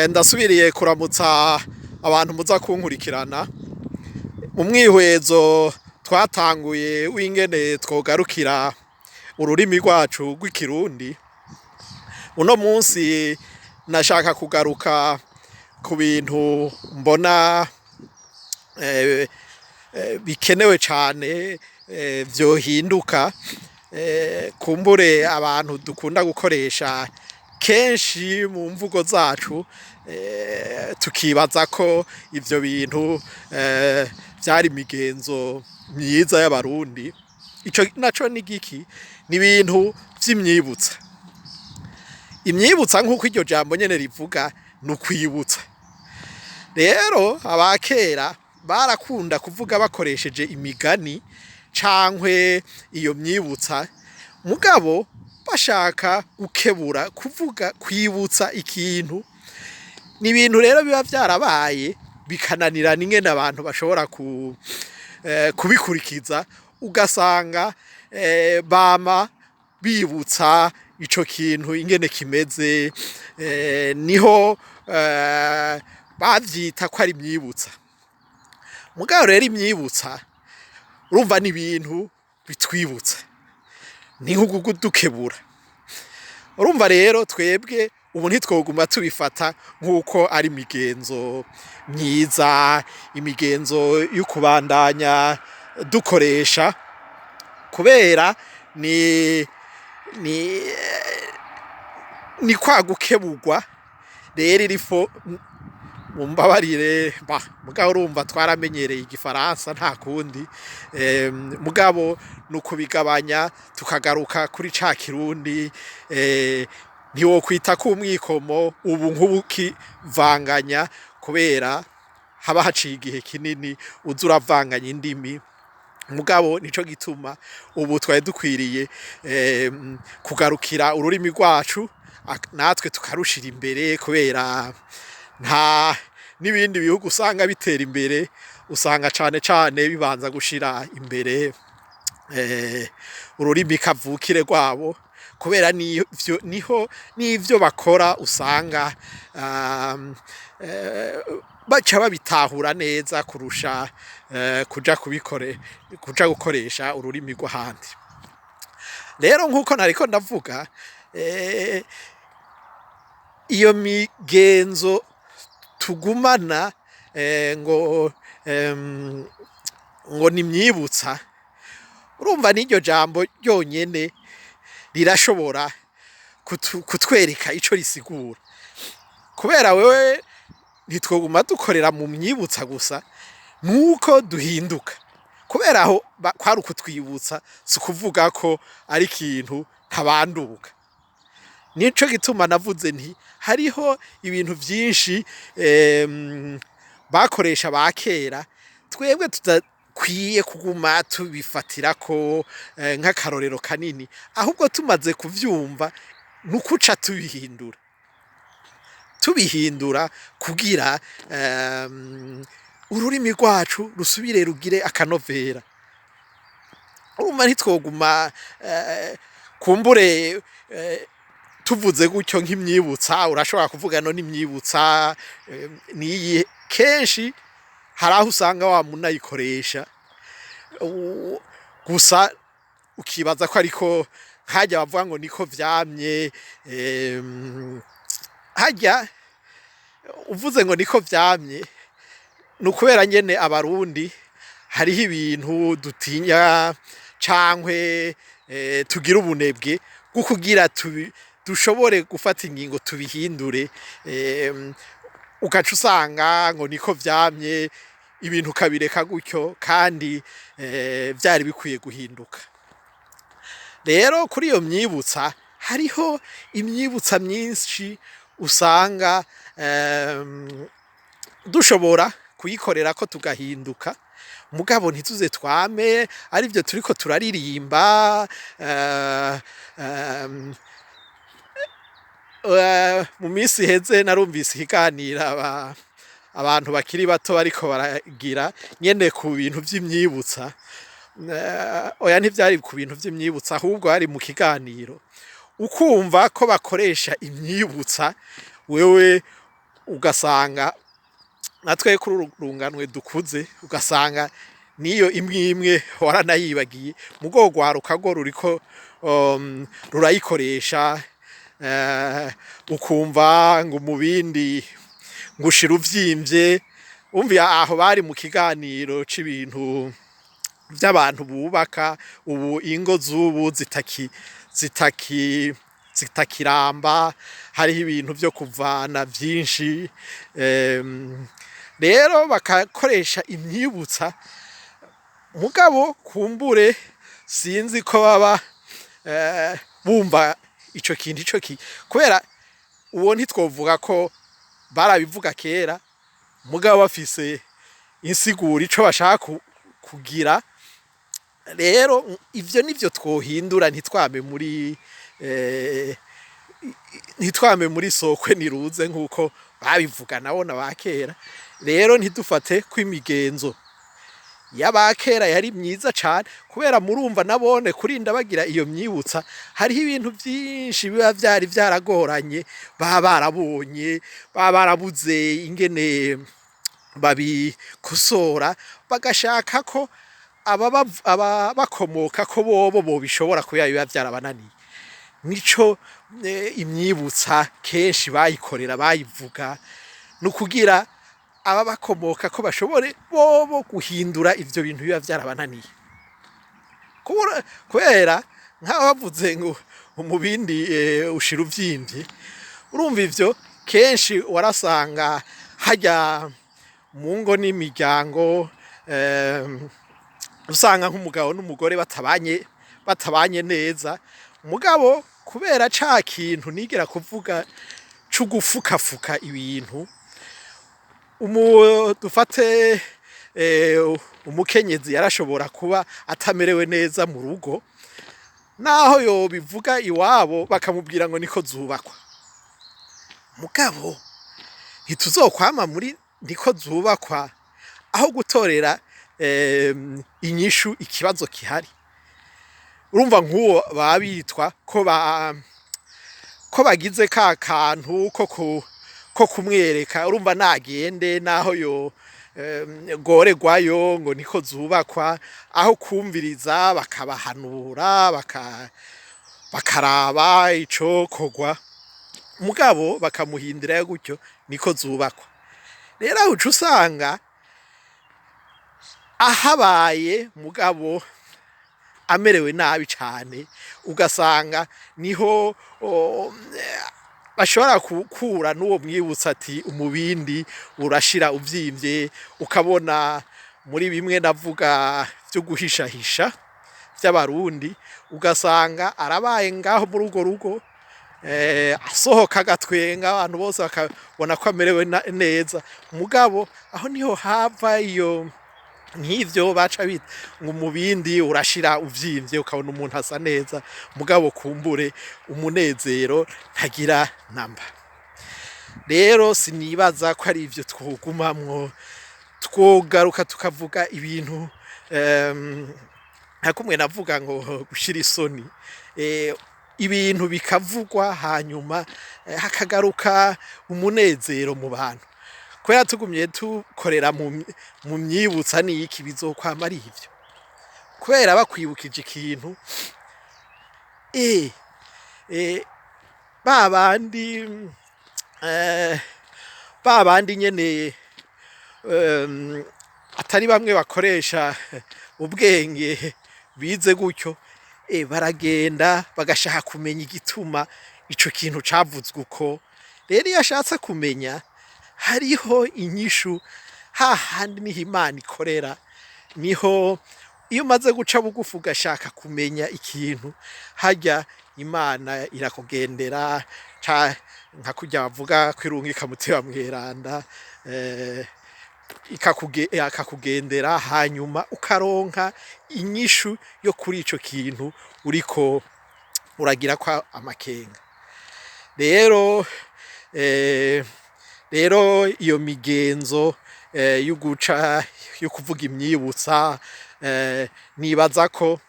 Ndasubiriye kuramutsa abantu muza kunkurikirana mu mwihwezo twatanguye w'ingene twogarukira ururimi rwacu rw'ikirundi. Uno munsi nashaka kugaruka ku bintu mbona bikenewe cane vyohinduka, kumbure abantu dukunda gukoresha kenshi mu mvugo zacu, tukibaza ko ivyo bintu vyari imigenzo myiza y'abarundi. Ico naco ni giki? Ni ibintu vy'imyibutsa. Imyibutsa nk'uko iryo jambo nyene rivuga ni ukwibutsa. Rero abakera barakunda kuvuga bakoresheje imigani cankwe iyo myibutsa, mugabo bashaka gukebura, kuvuga kwibutsa ikintu. Ni ibintu rero biba vyarabaye bikananirana ingene abantu bashobora kubikurikiza, ugasanga bama bibutsa ico kintu ingene kimeze, niho bavyita ko ari imyibutsa. Mugabo rero imyibutsa urumva ni ibintu bitwibutsa, ni nko kudukebura. Urumva rero twebwe ubu ntitwoguma tubifata nk'uko ari imigenzo myiza, imigenzo yo kubandanya dukoresha, kubera ni kwa gukeburwa rero irifo. Mumbabarire mugabo urumva twaramenyereye igifaransa nta kundi, mugabo ni ukubigabanya tukagaruka kuri ca kirundi. Ntiwokwita ko umwikomo ubu nk'ubukivanganya, kubera haba haciye igihe kinini uza uravanganya indimi. Mugabo nico gituma ubu twari dukwiriye kugarukira ururimi rwacu, natwe tukarushira imbere, kubera nta n'ibindi bihugu usanga bitera imbere usanga cane cane bibanza gushira imbere ururimi kavukire rwabo, kubera niho n'ivyo bakora usanga baca babitahura neza kurusha kuja gukoresha ururimi rw'ahandi. Rero nk'uko nariko ndavuga, iyo migenzo tugumana ngo ni imyibutsa, urumva n'iryo jambo ryonyene rirashobora kutwereka ico risigura, kubera wewe ntitwoguma dukorera mu myibutsa gusa, nuko duhinduka. Kubera aho kwari ukutwibutsa, si ukuvuga ko ari ikintu ntabanduka. Nico gituma navuze nti hariho ibintu vyinshi bakoresha ba kera, twebwe tudakwiye kuguma tubifatirako nk'akarorero kanini, ahubwo tumaze kuvyumva nukuca tubihindura kugira ururimi rwacu rusubire rugire akanovera. Urumva ntitwoguma kumbure tuvuze gutyo nk'imyibutsa. Urashobora kuvuga no n'imyibutsa niyi, kenshi hari aho usanga wa munayikoresha gusa ukibaza ko ariko harya bavuga ngo niko vyamye. Harya uvuze ngo niko vyamye, ni ukubera nyene abarundi hariho ibintu dutinya cankwe tugira ubunebwe bwo kugira dushobore gufata ingingo tubihindure, ugaca usanga ngo niko vyamye, ibintu ukabireka gutyo kandi vyari bikwiye guhinduka. Rero kuri iyo myibutsa hariho imyibutsa myinshi usanga dushobora kuyikorera ko tugahinduka, mugabo ntituze twame arivyo turiko turaririmba. Mu minsi iheze narumvise ikiganiro abantu bakiri bato bariko baragira nyene ku bintu vy'imyibutsa. Oya ntivyari ku bintu vy'imyibutsa, ahubwo hari mu kiganiro ukumva ko bakoresha imyibutsa wewe ugasanga natwe kuri urunganwe dukuze ugasanga niyo imwe imwe waranayibagiye mu rwego rwaruka rwo ruriko rurayikoresha ukumva ngo mu bindi ngushira uvyimbye umva aho bari mu kiganiro c'ibintu by'abantu bubaka ubu ingo z'ubu zitakiramba hariho ibintu byo kuvana byinshi rero bakakoresha imyibutsa mugabo kumbure sinzi ko baba bumva ico kintu kubera uwo ntitwovuga ko barabivuga kera mugabo bafise insiguro ico bashaka kugira rero ivyo nivyo twohindura ntitwame muri sokwe niruze nkuko babivuga nabona bakera rero ntidufate ko imigenzo y'abakera yari myiza cyane kubera murumva nabone kurinda bagira iyo myibutsa hariho ibintu byinshi biba byari byaragoranye barabonye barabuze ingene babikosora bagashaka ko bakomoka ko bobo bishobora kuba biba byarabananiye nico imyibutsa kenshi bayikorera bayivuga nukugira aba bakomoka ko bashobore bobo guhindura ivyo bintu biba byarabananiye kubera nkaho bavuze ngo umubindi ushira uvyimbye urumva ivyo kenshi warasanga hajya mu ngo n'imiryango usanga nk'umugabo n'umugore batabanye neza umugabo kubera ca kintu nigera kuvuga cyo gufukafuka ibintu dufate umukenyezi yarashobora kuba atamerewe neza mu rugo naho yo bivuga iwabo bakamubwira ngo niko zubakwa mugabo ntituzokwama muri niko zubakwa aho gutorera inyishu ikibazo kihari urumva nk'uwo babitwa ko bagize ka kantu ko kumwereka urumva nagende naho yo goregwayo ngo niko zubakwa aho kumviriza bakabahanura bakaraba ico kogwa mugabo bakamuhindira gutyo niko zubakwa rero aho usanga ahabaye mugabo amerewe nabi cyane ugasanga niho bashobora kukura n'uwo mwibutsa ati umubindi urashira uvyimbye ukabona muri bimwe navuga byo guhishahisha by'abarundi ugasanga arabaye ngaho muri urwo rugo asohoka agatwenga abantu bose bakabona ko amerewe neza mugabo aho niho hava iyo nk'ivyo baca bita ngo umubindi urashira uvyimbye ukabona umuntu asa neza mugabo kumbure umunezero ntagira namba rero sinibaza ko ari ivyo twogumamwo twogaruka tukavuga ibintu ntakumwe navuga ngo gushira isoni ibintu bikavugwa hanyuma hakagaruka umunezero mu bantu kubera tugumye tukorera mu myibutsa n'iki bizokwama ari ivyo kubera bakwibukije ikintu babandi nyene atari bamwe bakoresha ubwenge bize gutyo baragenda bagashaka kumenya igituma ico kintu cavuzwe uko rero iyo ashatse kumenya hariho inyishu hahandi niho Imana ikorera niho iyo umaze guca bugufi ugashaka kumenya ikintu hajya Imana irakugendera nka kujya bavuga kwirunga ikamutima mweranda ikakugendera hanyuma ukaronka inyishu yo kuri ico kintu uriko uragira kwa amakenga rero iyo migenzo yo kuvuga imyibutsa nibaza ko